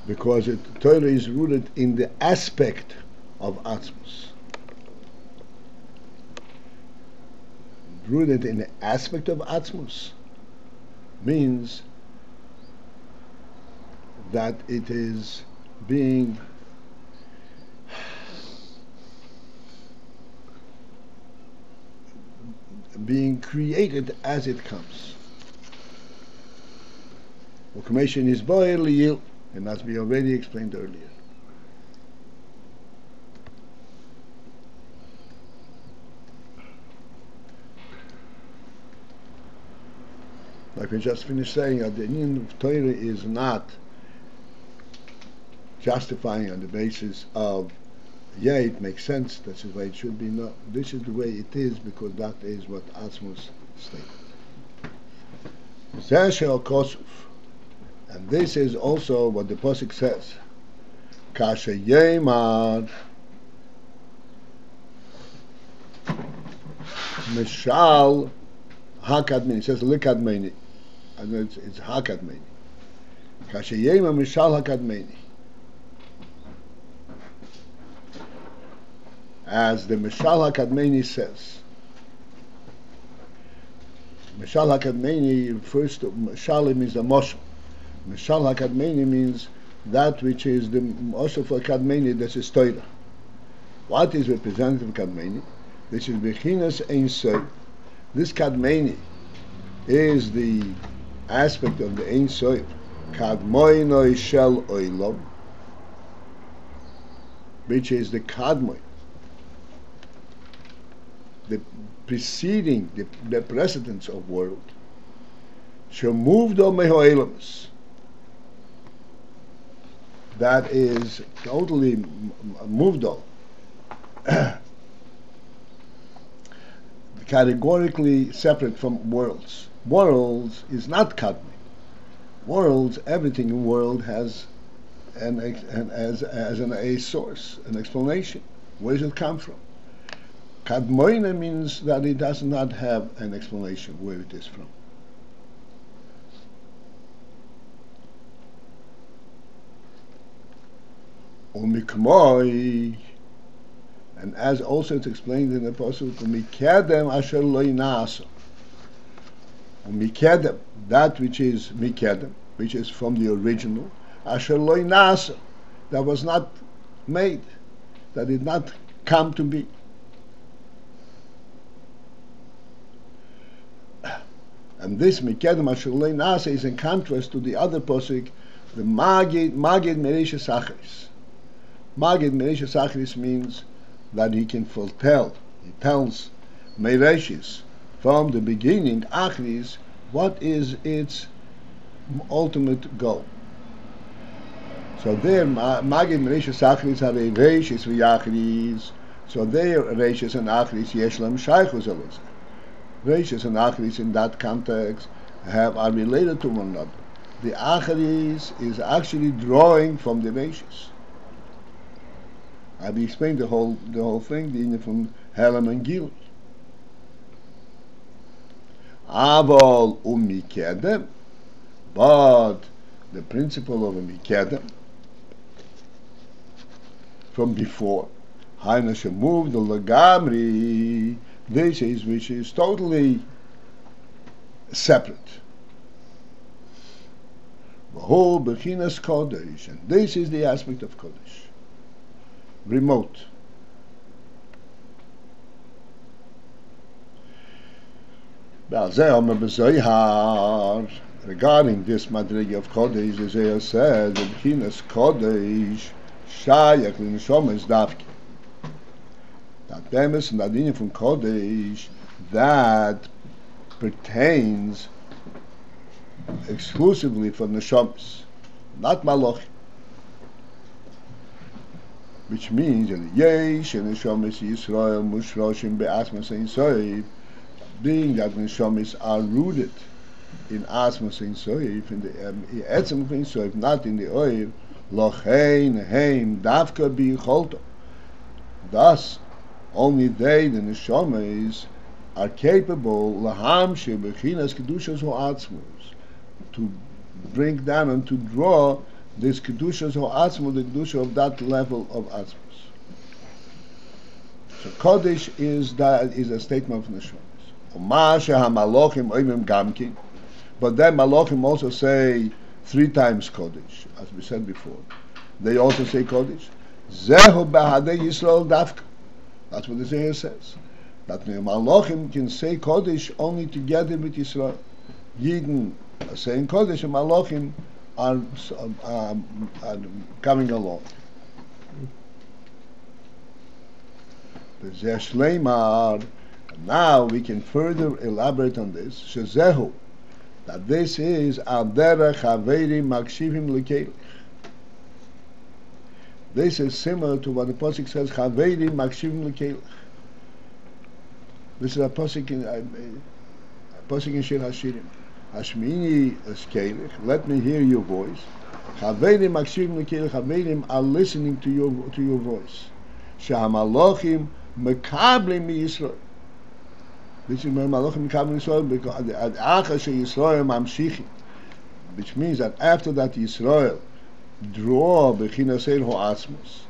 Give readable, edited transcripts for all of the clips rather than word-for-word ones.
Because Torah is rooted in the aspect of Atzmus. Rooted in the aspect of Atzmus means that it is being created as it comes. U'kameshin is boy liyil, and as we already explained earlier. Like we just finished saying, that the Ayin of Torah is not justifying on the basis of, yeah, it makes sense, that's the way it should be. No, this is the way it is because that is what Atzmus stated. And this is also what the Pasuk says. Kasha Yemar Mishal Hakadmeni. It says Likadmeni. I know it's Hakadmeni. Kasha Yemar Mishal Hakadmeni. As the Mishal HaKadmeni says. Mishal HaKadmeni refers to, Mishal means the Moshel. Mishal HaKadmeni means that which is the Moshel for Kadmeni, that is Torah. What is representative of Kadmeni? This is Bechinas Ein Sof. This Kadmeni is the aspect of the Ein Sof. Kadmoinoi Shel Oilom, which is the Kadmoi, the preceding, the precedence of world, shemovdo mehoelamus, that is totally moved on, categorically separate from worlds. Worlds is not kadmi. Worlds, everything in world has a source, an explanation. Where does it come from? Kadmoina means that it does not have an explanation where it is from. Umikmoi, and as also it's explained in the Apostle, Umikadem asher lo yinaso. Umikadem, that which is Mikadem, which is from the original, asher lo yinaso, that was not made, that did not come to be. And this Mikadem asher lo yinaso is in contrast to the other posuk, the Magid Mereisha Sacharis. Magid Mereisha Sacharis means that he can foretell. He tells Mereishis from the beginning, Achris, what is its ultimate goal. So there, Magid Mereisha Sacharis are Reishis v'Yachris. So there, Reishis and Achris Yeshlam Shaychus Elazar. Reishis and Achris in that context are related to one another. The Achris is actually drawing from the Reishis. I've explained the whole thing, the Indian from Helam and Gili. Aval Mikadem, but the principle of a Mikadem from before, heinu shemoved the Lagamri, this is which is totally separate. V'ho bechinas kodesh, and this is the aspect of kodesh. Remote. Regarding this madrigi of Kodesh, Isaiah said that Bechinas Kodesh Shayach l'Neshomes Davki. That Bemis and Adinyan from Kodesh that pertains exclusively for Neshomes, not Malach. Which means that Yesh and Neshomes Yisrael Mushroshim Be'asmas Ein Sof, being that Neshomes are rooted in Asmas Ein Sof, in the Etzem Ein Sof, not in the Oil, Lochein Heim Davka B'Yicholto. Thus, only they, the neshamas, are capable lahamshe bechinas kedushas ho'atzmus, to bring down and to draw this kedushas ho'atzmus, the kedusha of that level of atzmus. So kodesh is a statement of neshamas. Umasha hamalachim oimim gamkin, but then malachim also say 3 times kodesh, as we said before. They also say kodesh. Zehu b'hadei Yisrael dafka. That's what the Zohar says. That the malachim can say kodesh only together with Yisrael. Yidden are saying kodesh, and malachim are coming along. The Zeh Shleimar. Now we can further elaborate on this. Shezehu, that this is al derech haverim makshivim lekelich. This is similar to what the pasuk says, haverim makshivim lekelich. This is a pasuk in Shir Hashirim. Hashmini eskelich, let me hear your voice. Haverim makshivim lekelich. Haverim are listening to your voice. Shahamalachim mekablim mi Yisrael. This is when Malachim come Yisrael, because Yisrael mamshichim, which means that after that Yisrael draw bechinasei ho'atzmus,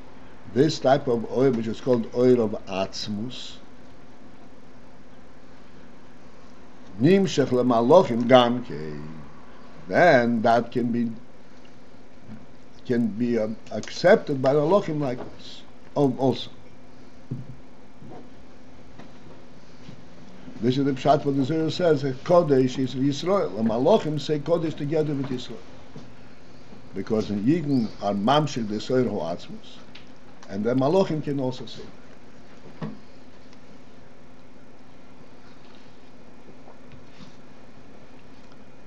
this type of oil, which is called oil of atzmus, nimshech lemalachim gamkei, then that can be accepted by the malachim likewise also. This is the pshat what the Zohar says. Kodesh is Yisrael. The malachim say Kodesh together with Yisrael, because in Yidden are mamshik the Zohar ho'atzmus, and the malachim can also say.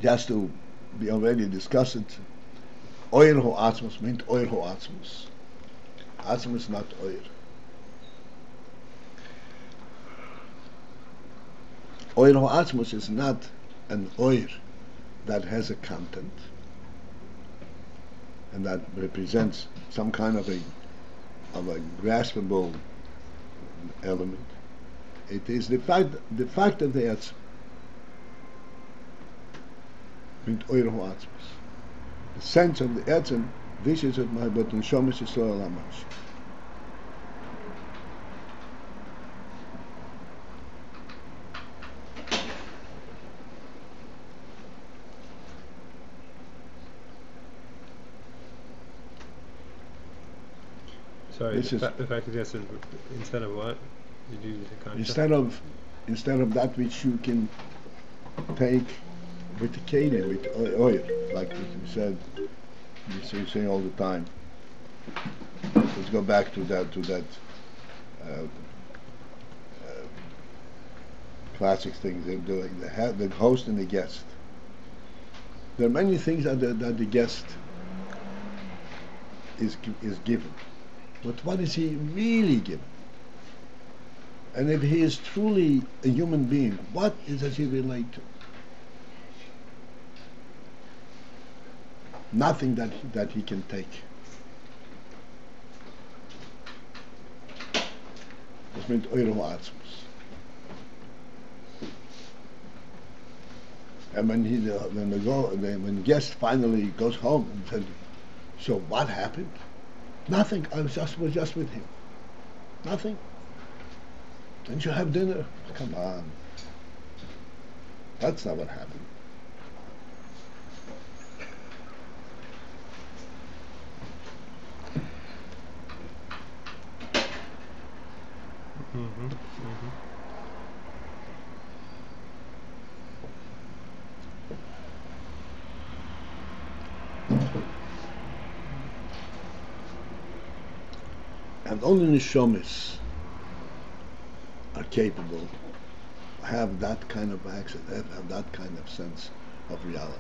Just to be already discussed, oil ho'atzmus means oil ho'atzmus. Atzmus not oil. Oil ho'atzmus is not an oil that has a content and that represents some kind of a graspable element. It is the fact of the etzem. Means oil ho'atzmus. The sense of the etzem, this is what my but neshamas Yisrael amash. Sorry, if I could just instead of what? Did you use a concept? Instead of that which you can take with the keli, with oil, like we said, we say all the time. Let's go back to that classic things they're doing. The host and the guest. There are many things that the guest is given. But what is he really given? And if he is truly a human being, what does he relate to? Nothing that he can take. This means oil ho'atzmus. And when guest finally goes home and said, "So what happened?" Nothing. I was just with him. Nothing. Didn't you have dinner? Come on. That's not what happened. Mm-hmm. Mm-hmm. And only neshamas are capable, have that kind of access, have that kind of sense of reality.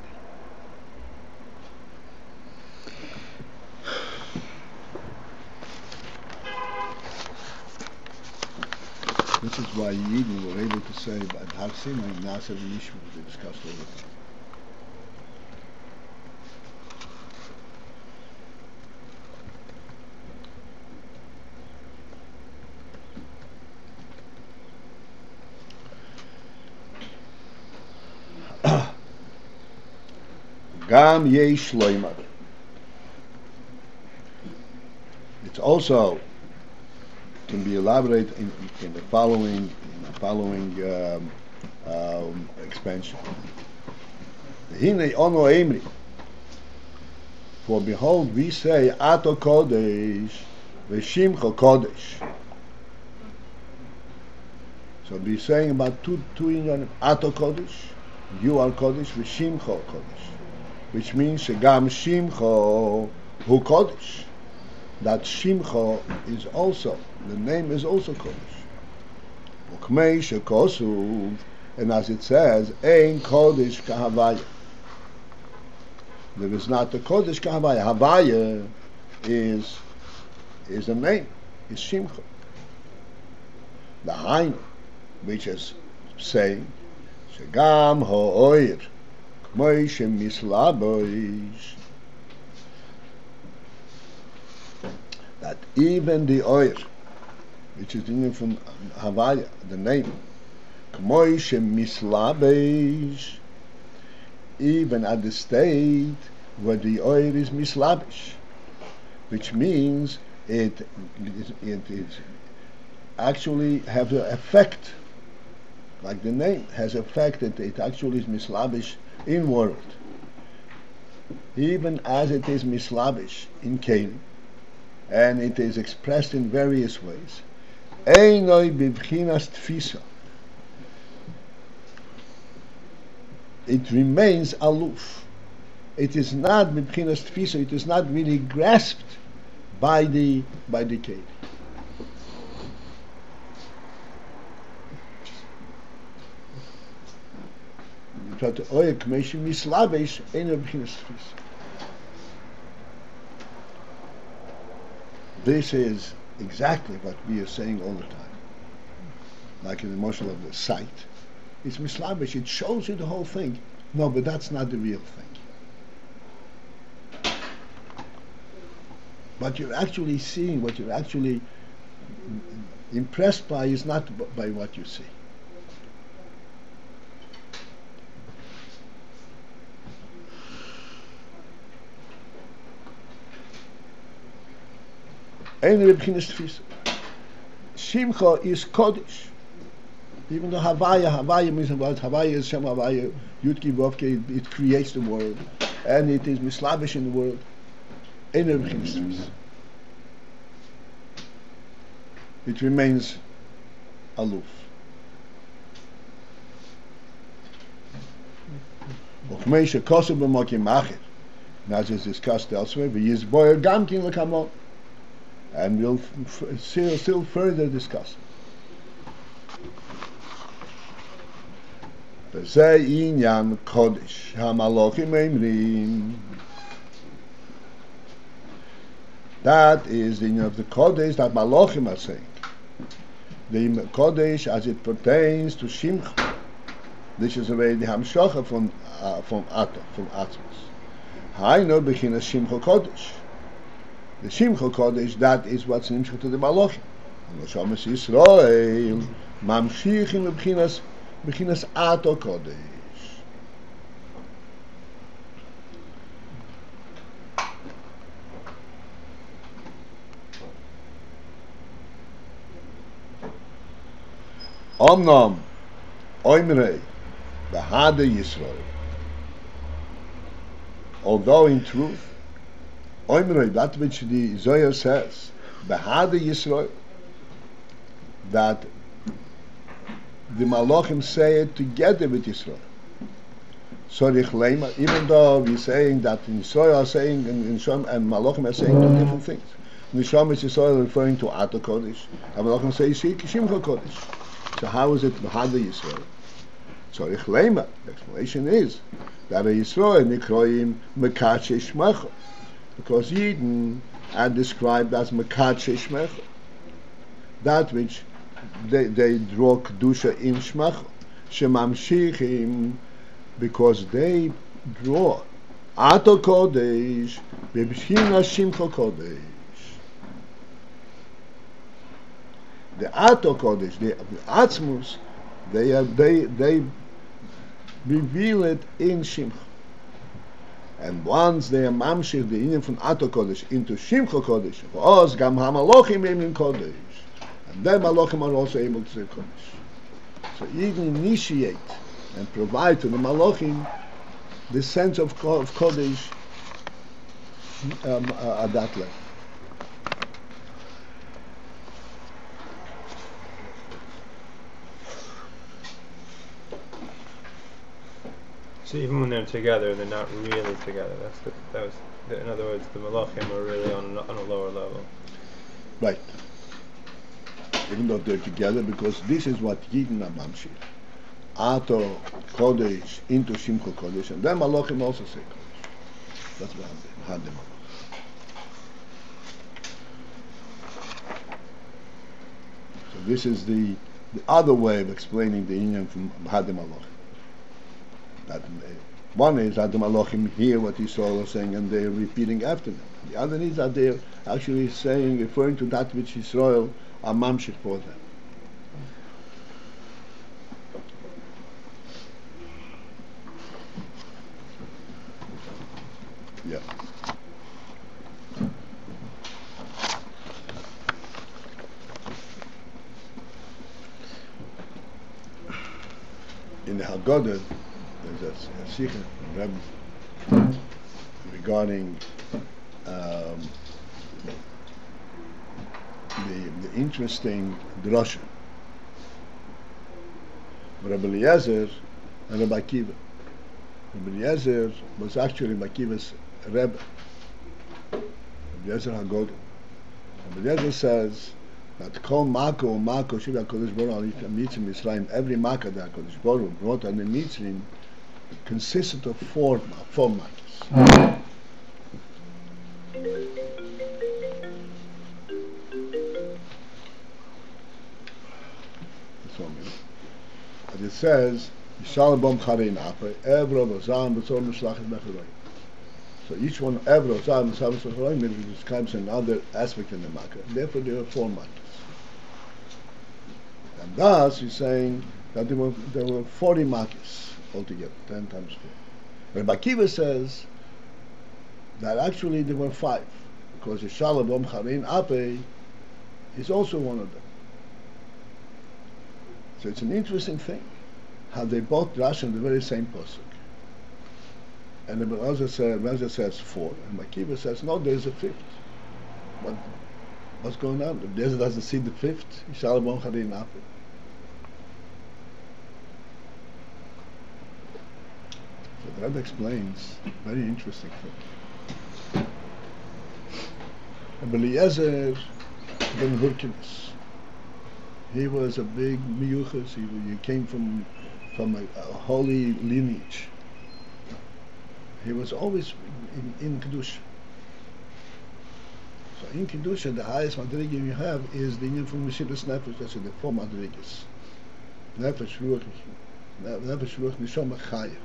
This is why Yidden were able to say, at Har Sinai, Nasser and Ishmael, we discussed all the time. Gam yesh loymar. It's also can be elaborated in the following expansion. Heinu ono emri. For behold, we say Ato Kodesh, Veshimcha Kodesh. So we're saying about two in Ato Kodesh, you are Kodesh, Veshimcha Kodesh, which means Shegam Shimcha Hu Kodesh. That Shimcha is also, the name is also Kodesh. Ukmei Shekosuv, and as it says, Ein Kodesh Kahavaya. There is not the Kodesh Kahavaya. Havaya is a name, is Shimcha. The heinu, which is saying, Shegam ha'oir, k'moi shemislaboish, that even the oir, which is taken from Havaya, the name, k'moi shemislaboish, even at the state where the oil is mislabish, which means it actually have an effect, like the name has effect, it actually is mislabish in world. Even as it is mislabish in Keli, and it is expressed in various ways. Einoi bibchinas tfisa. It remains aloof. It is not bibchinas tfisa. It is not really grasped by the Keli. This is exactly what we are saying all the time. Like in the motion of the sight. It's mislabish, it shows you the whole thing. No, but that's not the real thing. What you're actually seeing, what you're actually impressed by is not by what you see. Shimcha is Kodesh. Even though Havaya means about Havaya is Shem Havaya, Yudki Vovke, it creates the world, and it is mislabish in the world. It remains aloof. As is discussed elsewhere, and we'll still further discuss. That is the of the Kodesh that Malachim are saying. The Kodesh as it pertains to Shimcha. This is already the Hamshocha from Ato, from Atmos. Heinu bechinas Shimcha Kodesh. The Shimcha Kodesh, that is what's nimshach to the Malachim. And Lashamas Yisrael mamshichim bechinas Ato Kodesh. Omnam Oimrei Behade Yisrael. Although in truth, Oimrei, that which the Zohar says, Behade Yisrael, that the Malachim say it together with Yisrael. Sorich Leima, even though we're saying that in Yisrael are saying, in Shom and Malachim are saying two different things. In Shom is Yisrael referring to Ato Kodesh, and Malachim say Shimcha Kodesh. So how is it Behade Yisrael? Sorich Leima, the explanation is that a Yisrael Nikroim Mekache Shmecha, because Yidden are described as Mekache Shmecha, that which they draw Kedusha in Shmecha, Shemamshichim, because they draw Ato Kodesh Bebshina Shimcha Kodesh. The Ato Kodesh, the Atzmus, they reveal it in Shimcha. And once they are mamshich the inyan from Ato Kodesh into Shimcha Kodesh, Oz Gam HaMalochim in Kodesh, and then Malachim are also able to say Kodesh. So even initiate and provide to the Malachim the sense of Kodesh at that level. So even when they're together, they're not really together. In other words, the Malachim are really on a lower level. Right. Even though they're together, because this is what Yidin are mamshich. Ato Kodesh into Shimcha Kodesh, and then Malachim also say Kodesh. That's what had them. So this is the other way of explaining the inyan from Hadem Malachim. That one is that the Malachim hear what Yisrael is saying and they're repeating after them. The other is that they're actually saying, referring to that which Yisrael are mamshich for them. Yeah. In the Haggadah, there's a sikha regarding the interesting drasha. Rabbi Eliezer and Rabbi Akiva. Rabbi Eliezer was actually Rabbi Akiva's Rebbe. Rabbi Eliezer Haggadah. Rabbi Eliezer says that Kol Mako Shiva HaKadosh Baruch Hu Mitzrim Yisrael, every Makkah that HaKadosh Baruch Hu brought on the Mitzrim consisted of four makkahs. As it says, Yishalabom Charein Ape, Evro Vazam B'tzor Mishlachit B'charoim. So each one, Evro Vazam B'charoim, describes another aspect in the makkah. Therefore, there are four makkahs. And thus, he's saying that there were 40 makkahs altogether, 10 times 4. Rabbi Akiva says that actually there were 5, because the Shalabom Charein Ape is also one of them. So it's an interesting thing how they both drash on the very same pasuk. And the Raza says 4, and Akiva says no, there's a 5th. What's going on? The desert doesn't see the 5th. Shalabom Charein Ape. So that explains a very interesting thing. Rabbi Eliezer ben Hurkimus. He was a big miyuchas. He came from a holy lineage. He was always in Kedusha. So in Kedusha, the highest madriga you have is the union from Meshibas Nefesh. That's the 4 madrigas. Nefesh, Ruach, Neshama, Chaya.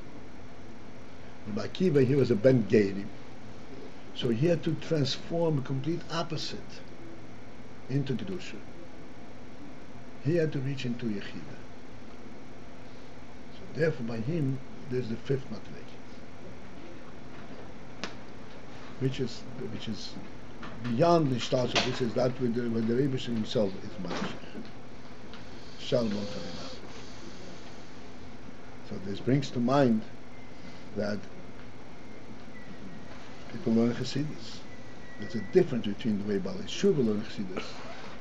Rabbi Akiva, he was a Ben Geirim. So he had to transform a complete opposite into Kedusha. He had to reach into Yechida. So therefore by him there's the 5th madrega, which is beyond the stars. So this is that with the Rebbe himself is much. Shalom. So this brings to mind that people learn Chassidus. There's a difference between the way Baalei Tshuva learn Chassidus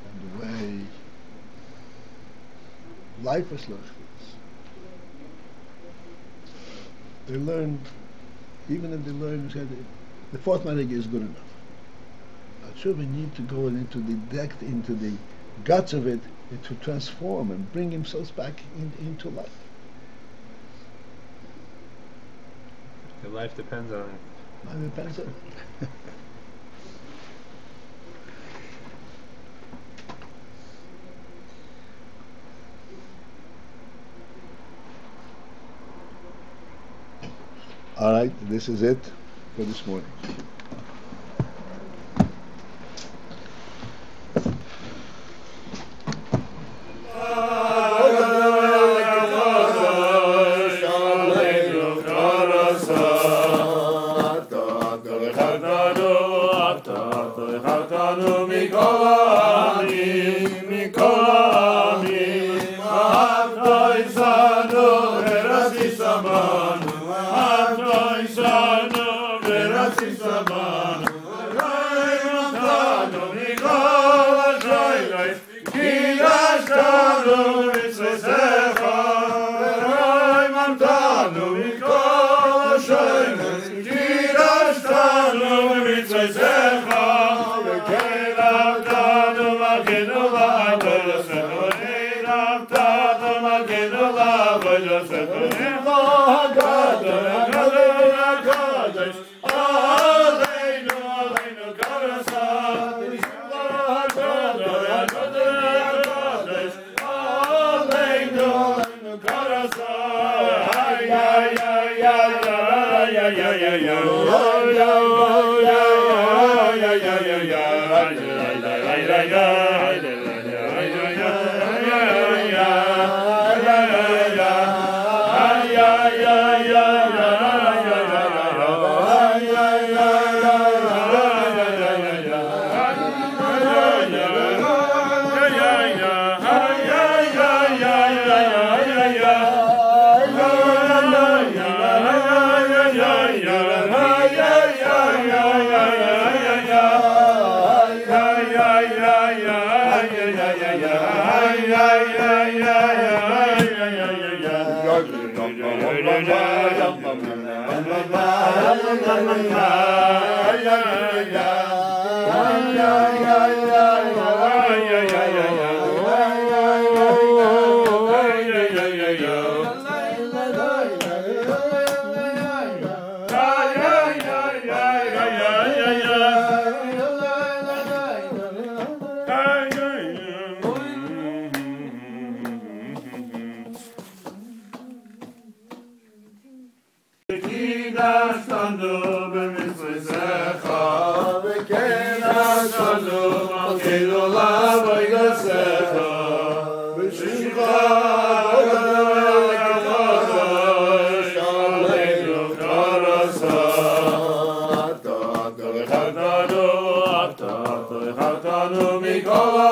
and the way lifers learn Chassidus. They learn, even if they learn, the 4th madrega is good enough. But sure, we need to go into the depth, into the guts of it, to transform and bring themselves back into life. Your life depends on it. Life depends on it. All right, this is it for this morning. Mikol